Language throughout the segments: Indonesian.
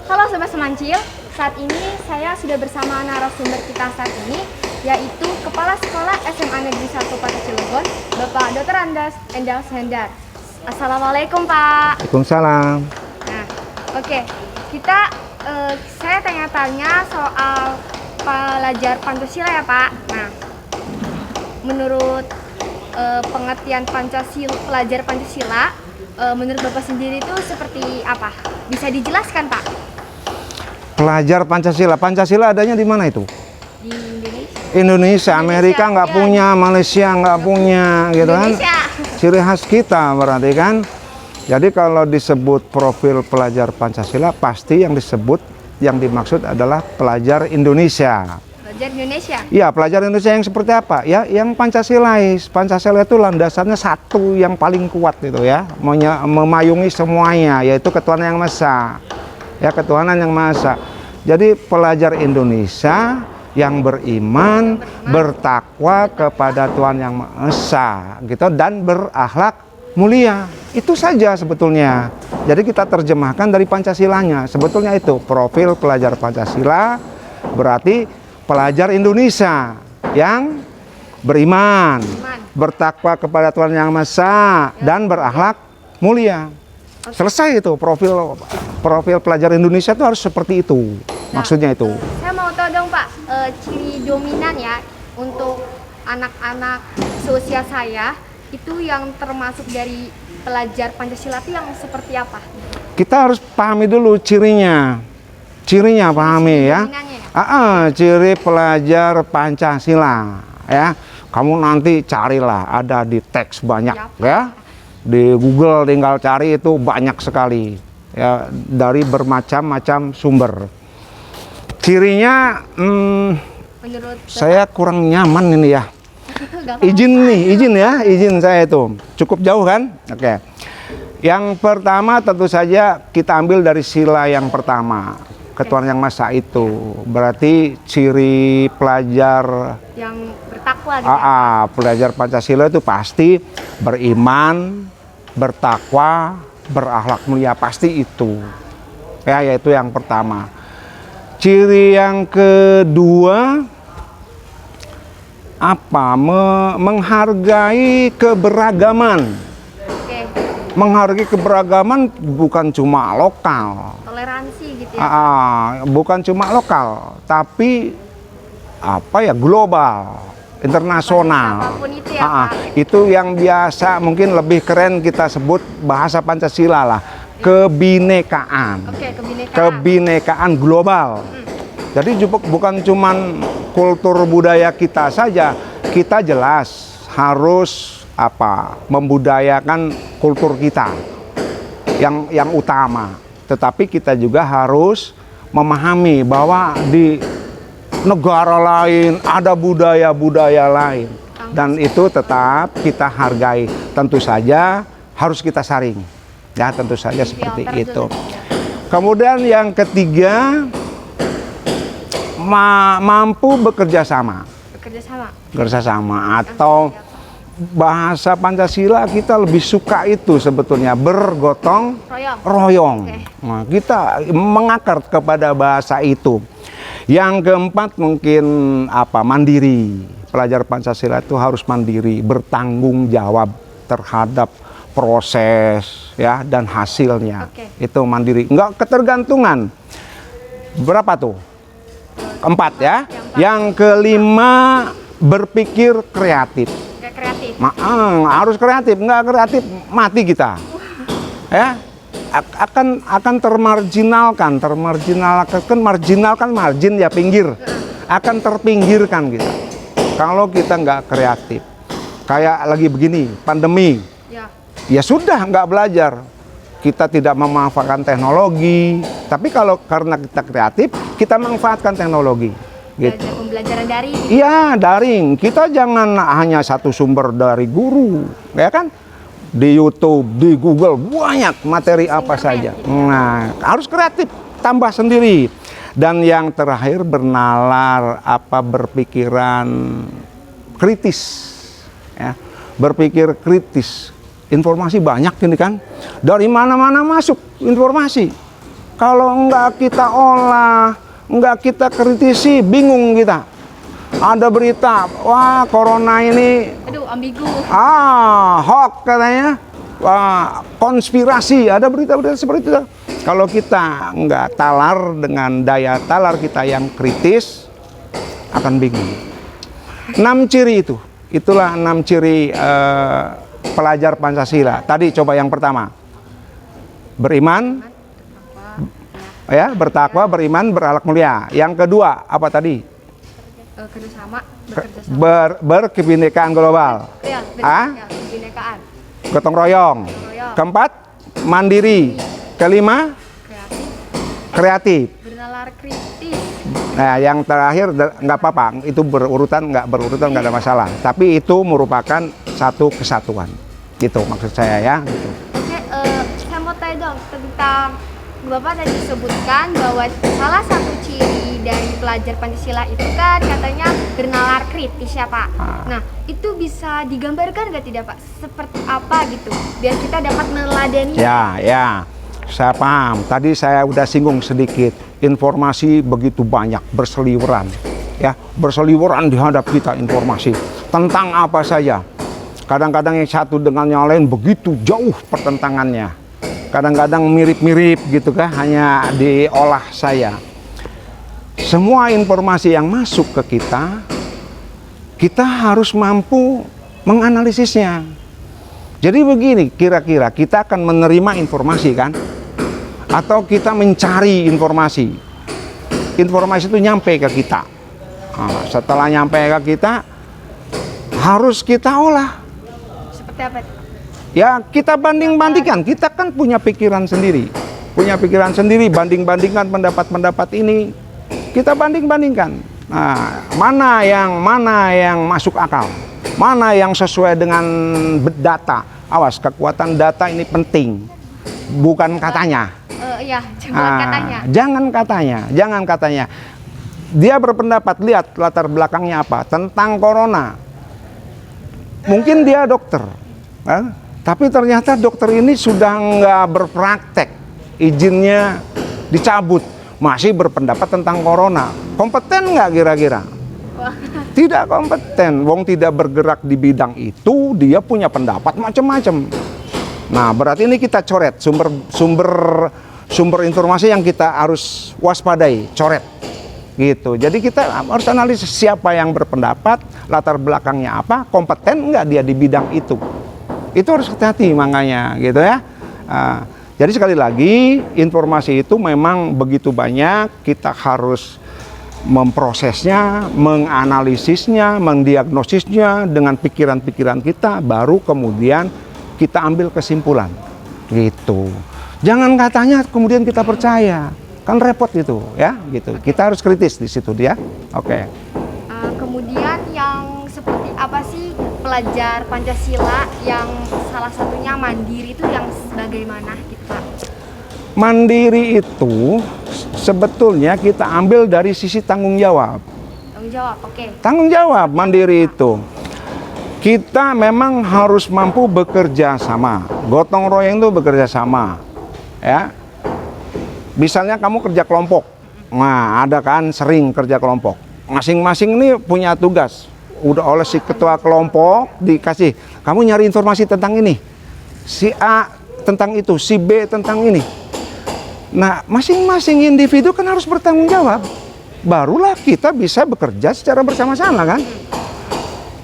Halo Sobat Semancil, saat ini saya sudah bersama narasumber kita saat ini, yaitu Kepala Sekolah SMA Negeri 1 Kota Cilegon, Bapak Dr. Andas Endal Sendar. Assalamualaikum Pak. Waalaikumsalam. Nah, oke, saya tanya-tanya soal pelajar Pancasila ya Pak. Nah, menurut pengertian pelajar Pancasila, menurut Bapak sendiri itu seperti apa? Bisa dijelaskan Pak? Pelajar Pancasila. Pancasila adanya di mana itu? Di Indonesia. Indonesia. Amerika nggak ya. punya, Malaysia nggak punya, gitu kan? Indonesia. Ciri khas kita berarti kan. Jadi kalau disebut profil pelajar Pancasila, pasti yang dimaksud adalah pelajar Indonesia. Pelajar Indonesia. Iya, pelajar Indonesia yang seperti apa? Ya, yang Pancasilais. Pancasila itu landasannya satu yang paling kuat itu ya, memayungi semuanya, yaitu ketuhanan yang Maha Esa. Ya, ketuhanan yang Maha Esa. Jadi pelajar Indonesia yang beriman, bertakwa kepada Tuhan yang Maha Esa, gitu, dan berakhlak mulia. Itu saja sebetulnya. Jadi kita terjemahkan dari Pancasilanya. Sebetulnya itu profil pelajar Pancasila berarti pelajar Indonesia yang beriman, bertakwa kepada Tuhan yang Maha Esa, dan berakhlak mulia. Selesai itu profil pelajar Indonesia itu harus seperti itu. Maksudnya itu. Saya mau tahu dong Pak, ciri dominan ya untuk anak-anak seusia saya itu yang termasuk dari pelajar Pancasila itu yang seperti apa? Kita harus pahami dulu cirinya. Cirinya pahami ya. Ciri pelajar Pancasila ya. Kamu nanti carilah, ada di teks banyak ya. Di Google tinggal cari, itu banyak sekali ya, dari bermacam-macam sumber. Cirinya menurut saya kurang nyaman ini ya. Izin saya itu cukup jauh kan? Oke. Yang pertama tentu saja kita ambil dari sila yang pertama. Ketuhanan yang Maha Esa itu berarti ciri pelajar yang bertakwa gitu ya? Pelajar Pancasila itu pasti beriman, bertakwa, berakhlak mulia, pasti itu ya, yaitu yang pertama. Ciri yang kedua menghargai keberagaman. Menghargai keberagaman bukan cuma lokal, toleransi gitu ya. Bukan cuma lokal, tapi global, internasional. Itu ya, itu yang biasa mungkin lebih keren kita sebut bahasa Pancasila lah, kebinekaan. Kebinekaan global. Jadi bukan cuma kultur budaya kita saja, kita jelas harus membudayakan kultur kita yang utama, tetapi kita juga harus memahami bahwa di negara lain ada budaya-budaya lain, dan itu tetap kita hargai. Tentu saja harus kita saring ya, tentu saja seperti itu. Kemudian yang ketiga, mampu bekerja sama atau bahasa Pancasila kita lebih suka itu sebetulnya bergotong royong. Nah, kita mengakar kepada bahasa itu. Yang keempat mungkin mandiri. Pelajar Pancasila itu harus mandiri, bertanggung jawab terhadap proses ya dan hasilnya. Itu mandiri, enggak ketergantungan. Berapa tuh? Keempat ya. Yang kelima, berpikir kreatif. Harus kreatif, nggak kreatif mati kita ya, akan termarginalkan margin ya, pinggir, akan terpinggirkan kita kalau kita nggak kreatif. Kayak lagi begini pandemi ya sudah nggak belajar, kita tidak memanfaatkan teknologi, tapi karena kita kreatif kita manfaatkan teknologi. Pembelajaran daring. Iya, daring. Kita jangan hanya satu sumber dari guru, ya kan? Di YouTube, di Google banyak materi apa saja. Nah, harus kreatif, tambah sendiri. Dan yang terakhir bernalar, berpikiran kritis, ya. Berpikir kritis. Informasi banyak ini kan, dari mana-mana masuk informasi. Kalau enggak kita olah, enggak kita kritisi, bingung kita. Ada berita, wah corona ini, Aduh, ambigu. hoax katanya, wah konspirasi, ada berita-berita seperti itu. Kalau kita enggak talar dengan daya talar kita yang kritis, akan bingung. 6 ciri itu, itulah 6 ciri pelajar Pancasila. Tadi coba yang pertama, beriman, ya, bertakwa, beriman, berakhlak mulia. Yang kedua apa tadi? Kerjasama, bekerja sama. Berkebinekaan global. Ya, Ah? kebinekaan. Gotong royong. Royong. Keempat, mandiri. Kelima, Kreatif, kreatif. bernalar kritis. Nah, yang terakhir nggak apa-apa, itu nggak berurutan nggak ada masalah. Tapi itu merupakan satu kesatuan. Gitu maksud saya ya. Gitu. Oke, saya mau tanya dong tentang Bapak tadi sebutkan bahwa salah satu ciri dari pelajar Pancasila itu kan katanya bernalar kritis ya Pak. Nah, itu bisa digambarkan nggak tidak Pak? Seperti apa gitu? Biar kita dapat meneladani. Ya, saya paham. Tadi saya udah singgung sedikit. Informasi begitu banyak, berseliweran. Ya, berseliweran di hadap kita informasi. Tentang apa saja. Kadang-kadang yang satu dengan yang lain begitu jauh pertentangannya. Kadang-kadang mirip-mirip gitu kan, hanya diolah saya. Semua informasi yang masuk ke kita harus mampu menganalisisnya. Jadi begini, kira-kira kita akan menerima informasi kan? Atau kita mencari informasi. Informasi itu nyampe ke kita. Nah, setelah nyampe ke kita, harus kita olah. Seperti apa? Ya kita banding-bandingkan, kita kan punya pikiran sendiri. Punya pikiran sendiri, banding-bandingkan pendapat-pendapat ini. Kita banding-bandingkan. Nah, mana yang masuk akal? Mana yang sesuai dengan data? Awas, kekuatan data ini penting. Bukan katanya. Iya, katanya. Jangan katanya. Dia berpendapat, lihat latar belakangnya apa, tentang corona. Mungkin dia dokter. Tapi ternyata dokter ini sudah nggak berpraktek, izinnya dicabut, masih berpendapat tentang corona. Kompeten nggak kira-kira? Tidak kompeten, wong tidak bergerak di bidang itu, dia punya pendapat macam-macam. Nah, berarti ini kita coret sumber informasi yang kita harus waspadai, coret. Gitu. Jadi kita harus analisis siapa yang berpendapat, latar belakangnya apa, kompeten nggak dia di bidang itu. Itu harus hati-hati makanya gitu ya. Jadi sekali lagi informasi itu memang begitu banyak, kita harus memprosesnya, menganalisisnya, mendiagnosisnya dengan pikiran-pikiran kita, baru kemudian kita ambil kesimpulan gitu. Jangan katanya kemudian kita percaya, kan repot itu ya gitu. Kita harus kritis di situ dia. Oke. Kemudian yang seperti apa sih pelajar Pancasila yang salah satunya mandiri itu yang bagaimana gitu Pak? Mandiri itu sebetulnya kita ambil dari sisi tanggung jawab. Tanggung jawab, oke. Tanggung jawab mandiri itu. Kita memang harus mampu bekerja sama. Gotong royong itu bekerja sama. Ya. Misalnya kamu kerja kelompok. Nah, ada kan sering kerja kelompok. Masing-masing ini punya tugas. Udah oleh si ketua kelompok dikasih, kamu nyari informasi tentang ini, si A tentang itu, si B tentang ini. Nah, masing-masing individu kan harus bertanggung jawab. Barulah kita bisa bekerja secara bersama-sama kan.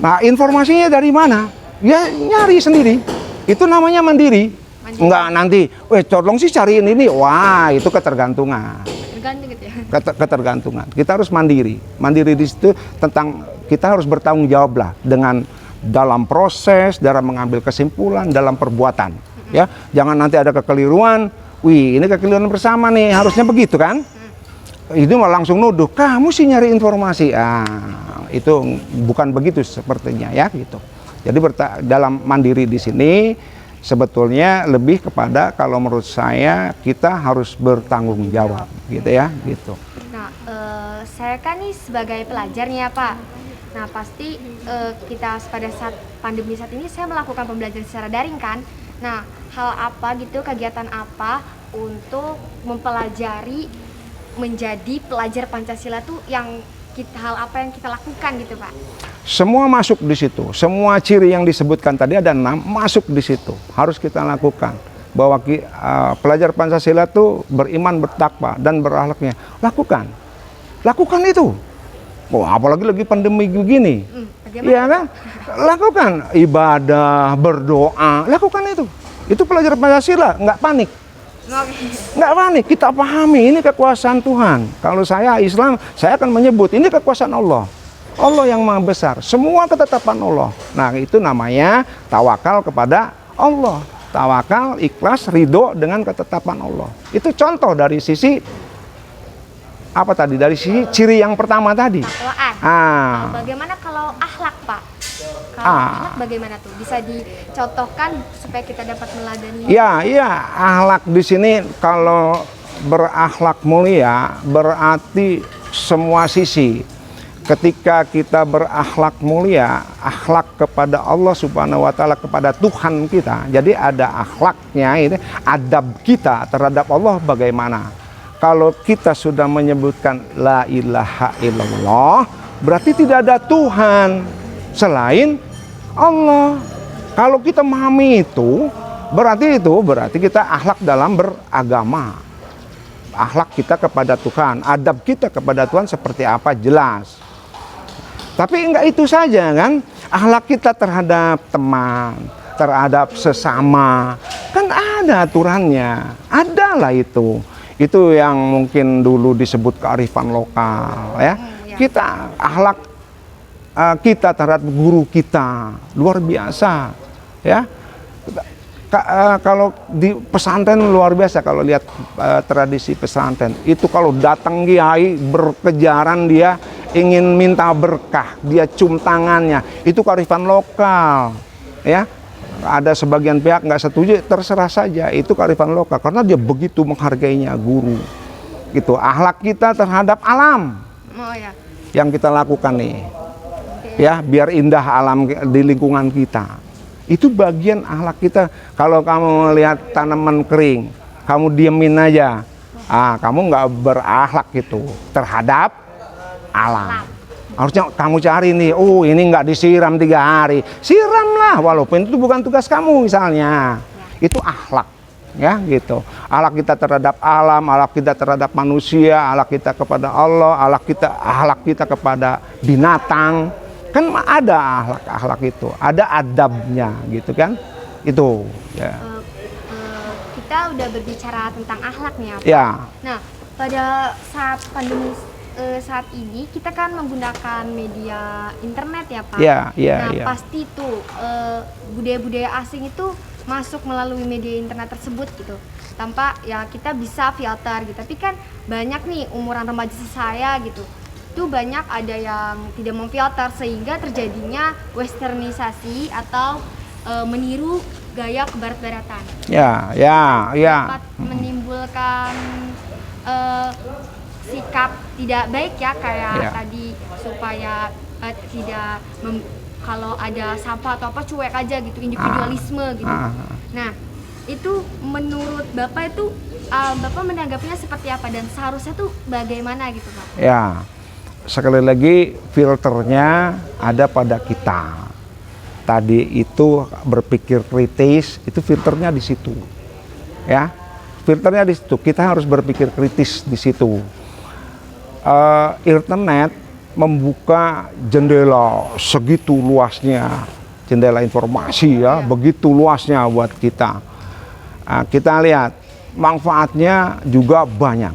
Nah, informasinya dari mana? Ya nyari sendiri. Itu namanya mandiri. Enggak nanti, tolong sih cariin ini. Wah, itu ketergantungan. Tergantung gitu ya. Ketergantungan. Kita harus mandiri. Mandiri di situ tentang kita harus bertanggung jawab lah dengan dalam proses, dalam mengambil kesimpulan, dalam perbuatan. Ya, jangan nanti ada kekeliruan. Wih, ini kekeliruan bersama nih, harusnya begitu kan? Itu malah langsung nuduh, kamu sih nyari informasi. Itu bukan begitu sepertinya ya gitu. Jadi dalam mandiri di sini sebetulnya lebih kepada kalau menurut saya kita harus bertanggung jawab gitu ya gitu. Nah, saya kan nih sebagai pelajar nih ya Pak. Nah pasti kita pada saat pandemi saat ini saya melakukan pembelajaran secara daring kan. Nah hal apa gitu, kegiatan apa untuk mempelajari menjadi pelajar Pancasila tuh hal apa yang kita lakukan gitu Pak? Semua masuk di situ. Semua ciri yang disebutkan tadi ada 6 masuk di situ. Harus kita lakukan. Bahwa pelajar Pancasila itu beriman, bertakwa dan berakhlaknya. Lakukan. Lakukan itu. Oh, apalagi lagi pandemi begini. Iya kan? Lakukan ibadah, berdoa, lakukan itu. Itu pelajar Pancasila, nggak panik. Nggak panik, kita pahami ini kekuasaan Tuhan. Kalau saya Islam, saya akan menyebut ini kekuasaan Allah. Allah yang maha besar, semua ketetapan Allah. Nah, itu namanya tawakal kepada Allah. Tawakal, ikhlas, ridho dengan ketetapan Allah. Itu contoh dari sisi apa tadi? Dari sisi ciri yang pertama tadi. Takwaan. Bagaimana kalau akhlak, Pak? Kalau akhlak bagaimana tuh? Bisa dicontohkan supaya kita dapat meladani? Iya, akhlak di sini kalau berakhlak mulia berarti semua sisi. Ketika kita berakhlak mulia, akhlak kepada Allah Subhanahu wa Ta'ala, kepada Tuhan kita. Jadi ada akhlaknya, ini adab kita terhadap Allah bagaimana. Kalau kita sudah menyebutkan la ilaha illallah, berarti tidak ada Tuhan selain Allah. Kalau kita memahami itu berarti kita akhlak dalam beragama. Akhlak kita kepada Tuhan, adab kita kepada Tuhan seperti apa jelas. Tapi enggak itu saja kan, akhlak kita terhadap teman, terhadap sesama, kan ada aturannya, adalah itu. Itu yang mungkin dulu disebut kearifan lokal ya. Kita akhlak kita terhadap guru kita luar biasa ya. Kalau di pesantren luar biasa, kalau lihat tradisi pesantren itu, kalau datang kiai berkejaran, dia ingin minta berkah, dia cium tangannya, itu kearifan lokal ya. Ada sebagian pihak nggak setuju, terserah saja, itu kearifan lokal karena dia begitu menghargainya guru. Itu akhlak kita terhadap alam yang kita lakukan nih ya, biar indah alam di lingkungan kita. Itu bagian akhlak kita. Kalau kamu melihat tanaman kering, kamu diemin aja, kamu nggak berakhlak gitu terhadap alam. Harusnya kamu cari nih, oh ini nggak disiram 3 hari, siramlah walaupun itu bukan tugas kamu misalnya. Itu akhlak ya gitu. Akhlak kita terhadap alam, akhlak kita terhadap manusia, akhlak kita kepada Allah, akhlak kita kepada binatang. Kan ada akhlak itu, ada adabnya gitu kan, itu ya. Kita udah berbicara tentang akhlak nih ya Pak. Ya. Nah, pada saat pandemi saat ini kita kan menggunakan media internet ya Pak. Iya. Pasti tuh budaya-budaya asing itu masuk melalui media internet tersebut gitu, tanpa ya kita bisa filter gitu. Tapi kan banyak nih umuran remaja saya gitu, itu banyak ada yang tidak memfilter sehingga terjadinya westernisasi atau meniru gaya kebarat-baratan. Ya. Dapat menimbulkan sikap tidak baik ya, kayak tadi supaya tidak kalau ada sampah atau apa cuek aja gitu, individualisme gitu. Nah, itu menurut Bapak itu Bapak menanggapinya seperti apa dan seharusnya tuh bagaimana gitu Pak? Ya. Sekali lagi filternya ada pada kita. Tadi itu berpikir kritis, itu filternya di situ. Ya. Filternya di situ. Kita harus berpikir kritis di situ. Internet membuka jendela segitu luasnya, jendela informasi ya, begitu luasnya buat kita. Kita lihat manfaatnya juga banyak.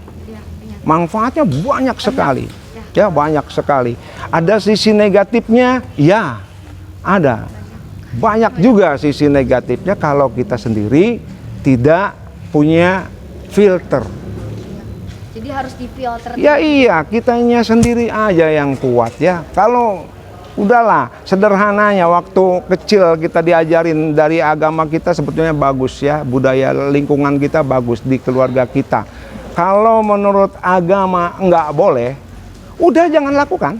Manfaatnya banyak sekali. Ya, banyak sekali. Ada sisi negatifnya, ya ada. Banyak juga sisi negatifnya kalau kita sendiri tidak punya filter. Jadi harus difilter. Ya iya, kitanya sendiri aja yang kuat ya. Kalau udahlah, sederhananya waktu kecil kita diajarin dari agama kita sebetulnya bagus ya, budaya lingkungan kita bagus di keluarga kita. Kalau menurut agama nggak boleh, udah jangan lakukan.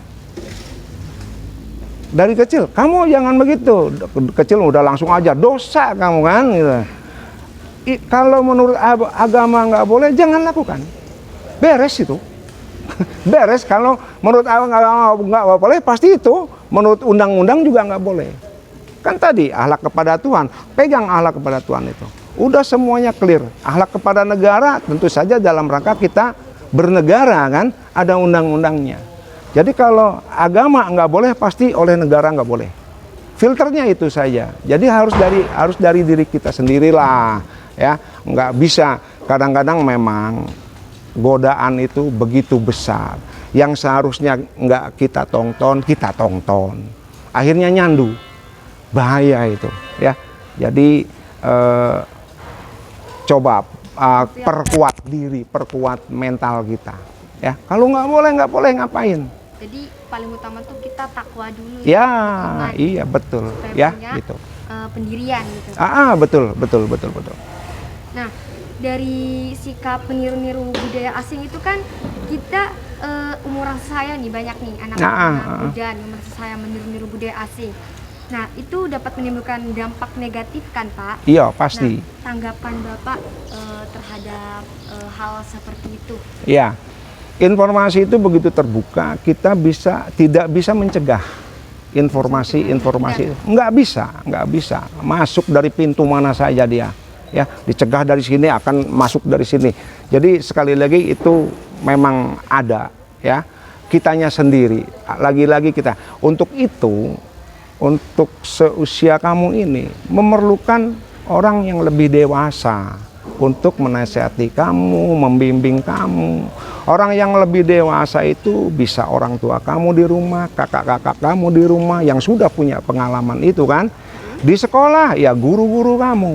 Dari kecil, kamu jangan begitu. Kecil udah langsung aja, dosa kamu kan gitu. kalau menurut agama nggak boleh, jangan lakukan. Beres itu. Beres. Kalau menurut agama nggak boleh, pasti itu menurut undang-undang juga nggak boleh. Kan tadi akhlak kepada Tuhan, pegang akhlak kepada Tuhan itu. Udah semuanya clear. Akhlak kepada negara tentu saja dalam rangka kita bernegara kan, ada undang-undangnya. Jadi kalau agama nggak boleh, pasti oleh negara nggak boleh. Filternya itu saja. Jadi harus dari diri kita sendirilah, ya. Nggak bisa. Kadang-kadang memang godaan itu begitu besar. Yang seharusnya nggak kita tonton, kita tonton. Akhirnya nyandu. Bahaya itu, ya. Jadi coba perkuat diri, perkuat mental kita, ya. Kalau nggak boleh ngapain. Jadi paling utama tuh kita takwa dulu. Ya, Tuhan, iya betul, supaya ya, punya, gitu. Pendirian gitu. Betul. Nah, dari sikap meniru-niru budaya asing itu kan kita umuran saya nih banyak nih anak-anak muda yang merasa saya meniru-niru budaya asing. Nah, itu dapat menimbulkan dampak negatif kan, Pak? Iya, pasti. Nah, tanggapan Bapak terhadap hal seperti itu? Iya, informasi itu begitu terbuka, kita tidak bisa mencegah informasi nggak bisa masuk dari pintu mana saja dia, ya, dicegah dari sini akan masuk dari sini. Jadi sekali lagi itu memang ada, ya, kitanya sendiri. Lagi-lagi kita untuk itu. Untuk seusia kamu ini memerlukan orang yang lebih dewasa untuk menasihati kamu, membimbing kamu. Orang yang lebih dewasa itu bisa orang tua kamu di rumah, kakak-kakak kamu di rumah yang sudah punya pengalaman itu kan. Di sekolah ya guru-guru kamu.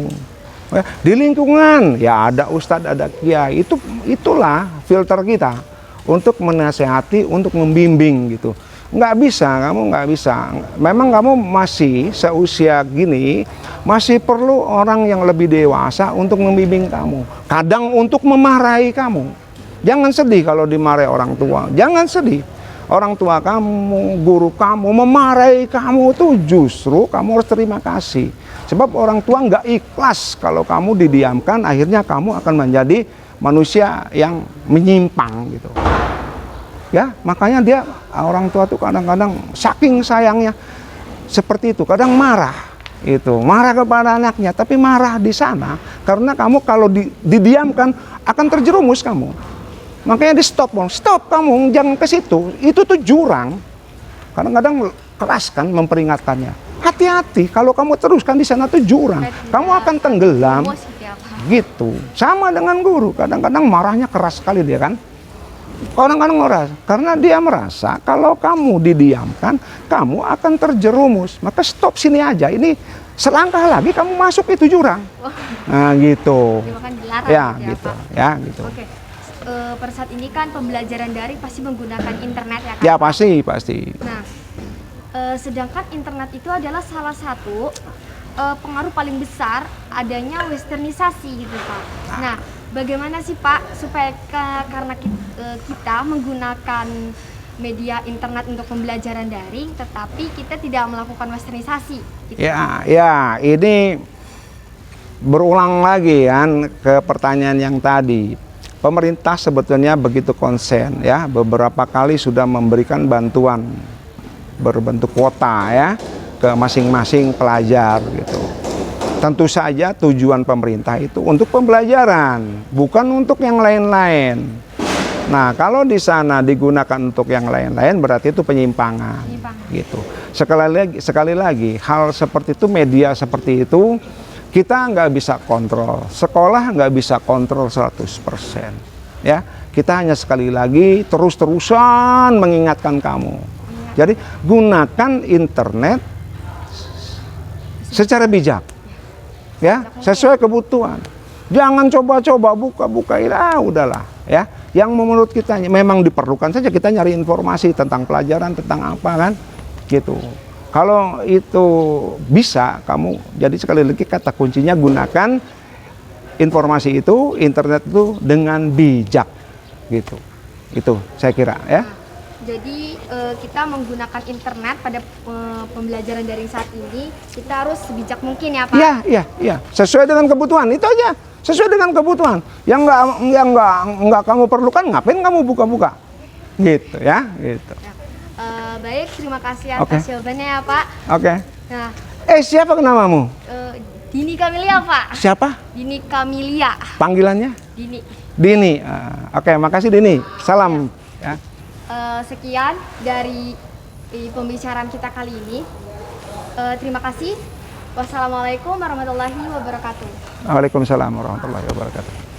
Di lingkungan ya ada ustadz, ada kiai. Itulah filter kita untuk menasihati, untuk membimbing gitu. Kamu nggak bisa. Memang kamu masih seusia gini, masih perlu orang yang lebih dewasa untuk membimbing kamu. Kadang untuk memarahi kamu. Jangan sedih kalau dimarahi orang tua. Jangan sedih. Orang tua kamu, guru kamu memarahi kamu tuh justru kamu harus terima kasih. Sebab orang tua nggak ikhlas kalau kamu didiamkan, akhirnya kamu akan menjadi manusia yang menyimpang gitu. Ya, makanya orang tua tuh kadang-kadang saking sayangnya seperti itu, kadang marah kepada anaknya, tapi marah di sana karena kamu kalau didiamkan akan terjerumus kamu. Makanya stop kamu, jangan ke situ, itu tuh jurang. Kadang-kadang keras kan memperingatkannya. Hati-hati, kalau kamu teruskan di sana tuh jurang, kamu akan tenggelam. Gitu. Sama dengan guru, kadang-kadang marahnya keras sekali dia kan. Kadang-kadang merasa, karena dia merasa kalau kamu didiamkan, kamu akan terjerumus. Maka stop sini aja. Ini selangkah lagi kamu masuk itu jurang. Nah gitu. Ya gitu. Ya gitu. Oke. Per saat ini kan pembelajaran daring pasti menggunakan internet ya kan? Ya pasti. Nah, sedangkan internet itu adalah salah satu pengaruh paling besar adanya westernisasi gitu Pak. Nah, bagaimana sih Pak supaya karena kita menggunakan media internet untuk pembelajaran daring, tetapi kita tidak melakukan westernisasi? Gitu. Ya, ini berulang lagi kan ke pertanyaan yang tadi. Pemerintah sebetulnya begitu konsen ya, beberapa kali sudah memberikan bantuan berbentuk kuota ya ke masing-masing pelajar gitu. Tentu saja tujuan pemerintah itu untuk pembelajaran, bukan untuk yang lain-lain. Nah, kalau di sana digunakan untuk yang lain-lain berarti itu penyimpangan. Gitu. Sekali lagi, hal seperti itu, media seperti itu kita nggak bisa kontrol. Sekolah nggak bisa kontrol 100%. Ya, kita hanya sekali lagi terus-terusan mengingatkan kamu. Jadi gunakan internet secara bijak. Ya, sesuai kebutuhan. Jangan coba-coba buka-buka, udahlah ya. Yang menurut kita memang diperlukan saja, kita nyari informasi tentang pelajaran, tentang apa kan, gitu. Kalau itu bisa kamu, jadi sekali lagi kata kuncinya gunakan informasi itu, internet itu dengan bijak, gitu. Itu saya kira ya. Jadi kita menggunakan internet pada pembelajaran daring saat ini, kita harus sebijak mungkin ya Pak? Iya. Sesuai dengan kebutuhan, itu aja. sesuai dengan kebutuhan. Yang nggak kamu perlukan, ngapain kamu buka-buka? Gitu ya, gitu. Baik, terima kasih atas jawabannya ya Pak. Oke. Nah, Siapa namamu? Dini Kamilia Pak. Siapa? Dini Kamilia. Panggilannya? Dini. Dini. Oke, makasih Dini. Salam. Ya. Sekian dari pembicaraan kita kali ini. Terima kasih. Wassalamualaikum warahmatullahi wabarakatuh. Waalaikumsalam warahmatullahi wabarakatuh.